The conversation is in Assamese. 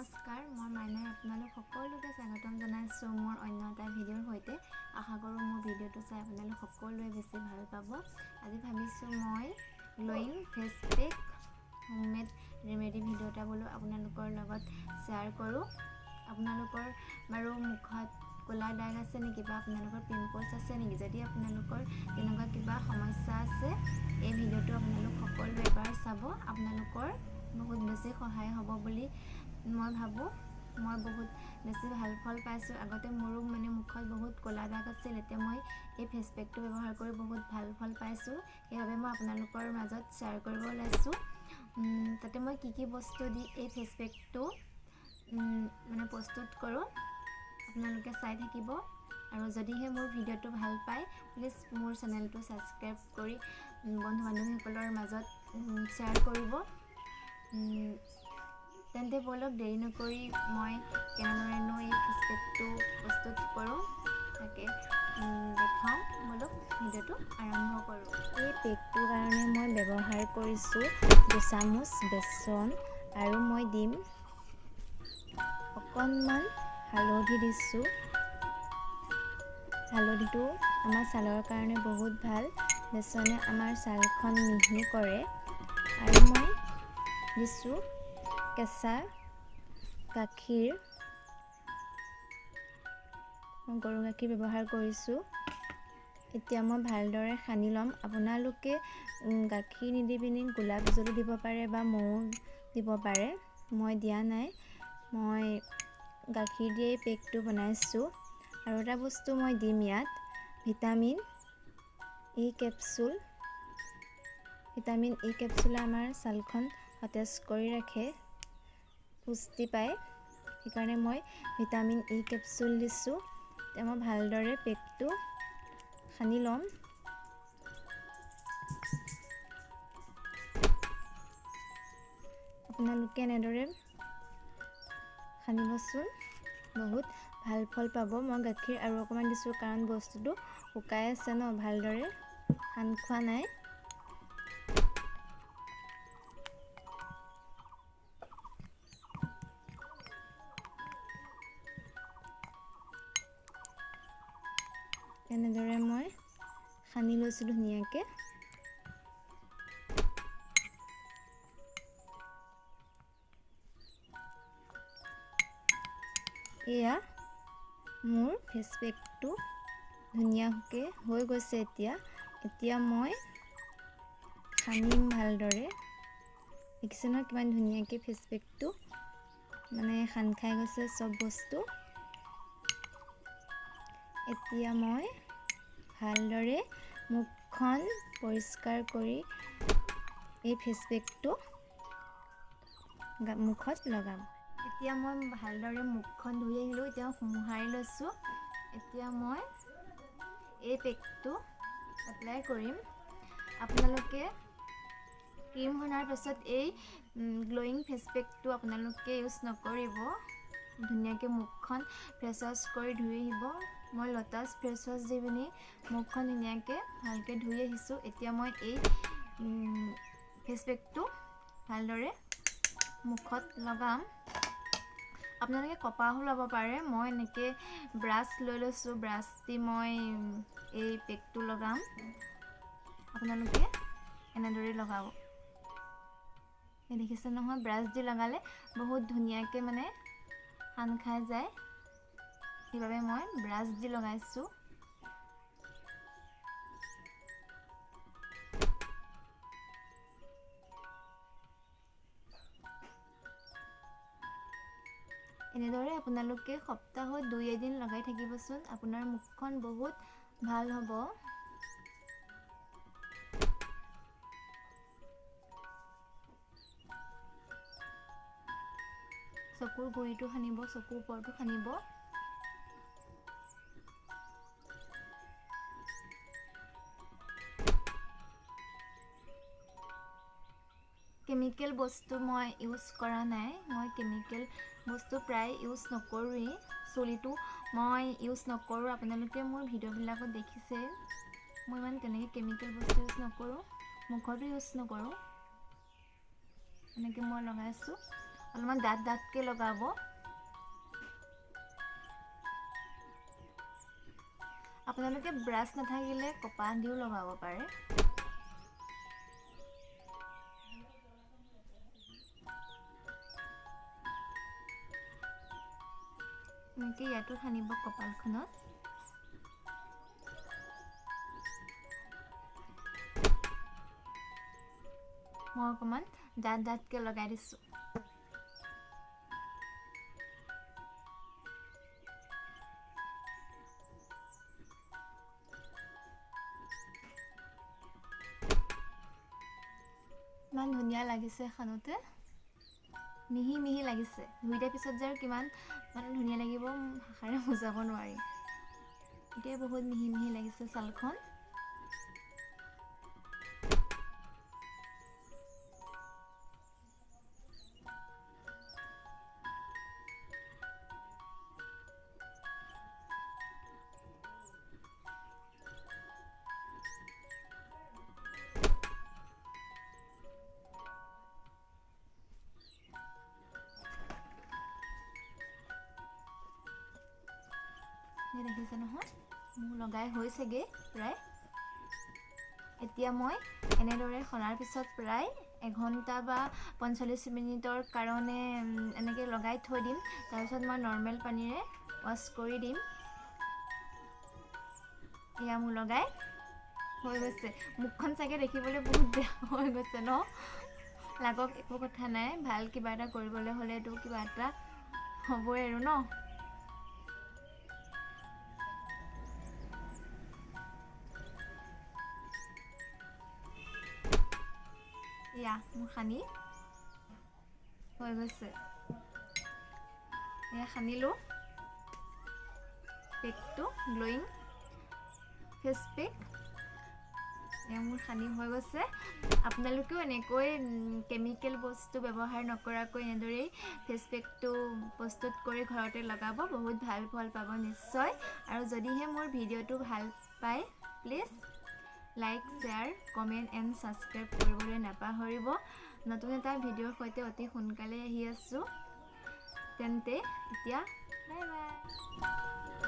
নমস্কাৰ, মই মাইনাই আপোনালোক সকলোকে স্বাগতম জনাইছোঁ মোৰ অন্য এটা ভিডিঅ'ৰ সৈতে। আশা কৰোঁ মোৰ ভিডিঅ'টো চাই আপোনালোক সকলোৱে বেছি ভাল পাব। আজি ভাবিছোঁ মই glowing face pack homemade remedy video' এটা বোলো আপোনালোকৰ লগত শ্বেয়াৰ কৰোঁ। আপোনালোকৰ বাৰু মুখত ক'লা দাগ আছে নেকি বা আপোনালোকৰ পিম্পলছ আছে নেকি? যদি আপোনালোকৰ তেনেকুৱা কিবা সমস্যা আছে, এই ভিডিঅ'টো আপোনালোক সকলোৱে এবাৰ চাব। আপোনালোকৰ বহুত বেছি সহায় হ'ব বুলি মই ভাবোঁ। মই বহুত বেছি ভাল ফল পাইছোঁ। আগতে মোৰো মুখত বহুত ক'লা দাগ আছিল, এতিয়া মই এই ফেচ পেকটো ব্যৱহাৰ কৰি বহুত ভাল ফল পাইছোঁ। সেইবাবে মই আপোনালোকৰ মাজত শ্বেয়াৰ কৰিব ওলাইছোঁ। তাতে মই কি বস্তু দি এই ফেচ পেকটো প্ৰস্তুত কৰোঁ আপোনালোকে চাই থাকিব। আৰু যদিহে মোৰ ভিডিঅ'টো ভাল পায়, প্লিজ মোৰ চেনেলটো ছাবস্ক্ৰাইব কৰি বন্ধু বান্ধৱীসকলৰ মাজত শ্বেয়াৰ কৰিব। তেন্তে বলক দেৰি নকৰি মই কেনেদৰেনো এই ফেচ পেকটো প্ৰস্তুত কৰোঁ তাকে দেখাওঁ। বলক ভিডিঅ'টো আৰম্ভ কৰোঁ। এই পেকটোৰ কাৰণে মই ব্যৱহাৰ কৰিছোঁ 2 চামুচ বেচন, আৰু মই দিম অকণমান হালধি দিছোঁ। হালধিটো আমাৰ ছালৰ কাৰণে বহুত ভাল। বেচনে আমাৰ ছালখন মিহি কৰে। আৰু মই দিছোঁ কেঁচা গাখীৰ। মই গৰু গাখীৰ ব্যৱহাৰ কৰিছোঁ। এতিয়া মই ভালদৰে সানি ল'ম। আপোনালোকে গাখীৰ নিদি পিনি গোলাপ জলো দিব পাৰে বা মৌ দিব পাৰে। মই দিয়া নাই, মই গাখীৰ দিয়েই পেকটো বনাইছোঁ। আৰু এটা বস্তু মই দিম ইয়াত, vitamin E capsule. Vitamin E কেপচুলে আমাৰ ছালখন সতেজ কৰি ৰাখে, পুষ্টি পায়। সেইকাৰণে মই ভিটামিন ই কেপচুল দিছোঁ। এতিয়া মই ভালদৰে পেকটো সানি ল'ম। আপোনালোকে এনেদৰে সানিবচোন, বহুত ভাল ফল পাব। মই গাখীৰ আৰু অকণমান দিছোঁ কাৰণ বস্তুটো শুকাই আছে ন, ভালদৰে সান খোৱা নাই। এনেদৰে মই সানি লৈছোঁ ধুনীয়াকৈ। এয়া মোৰ ফেচ পেকটো ধুনীয়াকৈ হৈ গৈছে। এতিয়া মই সানিম ভালদৰে। দেখিছে নহয় কিমান ধুনীয়াকৈ ফেচ পেকটো সান খাই গৈছে চব বস্তু। এতিয়া মই ভালদৰে মুখখন পৰিষ্কাৰ কৰি এই ফেচ পেকটো মুখত লগাম। এতিয়া মই ভালদৰে মুখখন ধুই আহিলোঁ। এতিয়া মোহাৰি লৈছোঁ। এতিয়া মই এই পেকটো এপ্লাই কৰিম। আপোনালোকে ক্ৰীম সনাৰ পাছত এই গ্ল'য়িং ফেচ পেকটো আপোনালোকে ইউজ নকৰিব। ধুনীয়াকৈ মুখখন ফেচ ৱাছ কৰি ধুই আহিব। মই লটাছ ফেচ ৱাছ দি পিনি মুখখন ধুনীয়াকৈ ভালকৈ ধুই আহিছোঁ। এতিয়া মই এই ফেচ পেকটো ভালদৰে মুখত লগাম। আপোনালোকে কপাহো ল'ব পাৰে। মই এনেকৈ ব্ৰাছ লৈ লৈছোঁ। ব্ৰাছ দি মই এই পেকটো লগাম। আপোনালোকে এনেদৰে লগাব। দেখিছে নহয়, ব্ৰাছ দি লগালে বহুত ধুনীয়াকৈ সান খাই যায়। সেইবাবে মই ব্ৰাছ দি লগাইছোঁ। এনেদৰে আপোনালোকে সপ্তাহত 2 এদিন লগাই থাকিবচোন। আপোনাৰ মুখখন বহুত ভাল হ'ব। চকুৰ গুৰিটো সানিব, চকুৰ ওপৰতো সানিব। কেমিকেল বস্তু মই ইউজ কৰা নাই। মই কেমিকেল বস্তু প্ৰায় ইউজ নকৰোঁৱেই। চুলিটো মই ইউজ নকৰোঁ। আপোনালোকে মোৰ ভিডিঅ'বিলাকত দেখিছে মই ইমান তেনেকৈ কেমিকেল বস্তু ইউজ নকৰোঁ। মুখতো ইউজ নকৰোঁ। এনেকৈ মই লগাইছোঁ। অলপমান ডাঠকে লগাব। আপোনালোকে ব্ৰাছ নাথাকিলে কপাহ দিও লগাব পাৰে। এনেকৈ ইয়াতো সানিব কপালখনত। মই অকণমান ডাঠকে লগাই দিছোঁ। ইমান ধুনীয়া লাগিছে সানোতে, মিহি লাগিছে। ধুই দিয়াৰ পিছত যে আৰু কিমান মানে ধুনীয়া লাগিব ভাষাৰে বুজাব নোৱাৰি। এতিয়া বহুত মিহি লাগিছে ছালখন। দেখিছে নহয়, মোৰ লগাই হৈছেগে প্ৰায়। এতিয়া মই এনেদৰে সনাৰ পিছত প্ৰায় এঘণ্টা বা 45 মিনিটৰ কাৰণে এনেকৈ লগাই থৈ দিম। তাৰপিছত মই নৰ্মেল পানীৰে ৱাছ কৰি দিম। এয়া মোৰ লগাই হৈ গৈছে। মুখখন চাগে দেখিবলৈ বহুত বেয়া হৈ গৈছে ন? লাগক, একো কথা নাই। ভাল কিবা এটা কৰিবলৈ হ'লেতো কিবা এটা হ'বই আৰু ন? এয়া মোৰ সানি হৈ গৈছে। এয়া সানিলোঁ পেকটো, গ্ল'য়িং ফেচ পেক। এয়া মোৰ সানি হৈ গৈছে। আপোনালোকেও এনেকৈ কেমিকেল বস্তু ব্যৱহাৰ নকৰাকৈ এনেদৰেই ফেচ পেকটো প্ৰস্তুত কৰি ঘৰতে লগাব। বহুত ভাল ফল পাব নিশ্চয়। আৰু যদিহে মোৰ ভিডিঅ'টো ভাল পায়, please like, share, comment and subscribe কৰিবলৈ নাপাহৰিব। নতুন এটা ভিডিঅ'ৰ সৈতে অতি সোনকালে আহি আছোঁ। তেন্তে এতিয়া বাই বাই।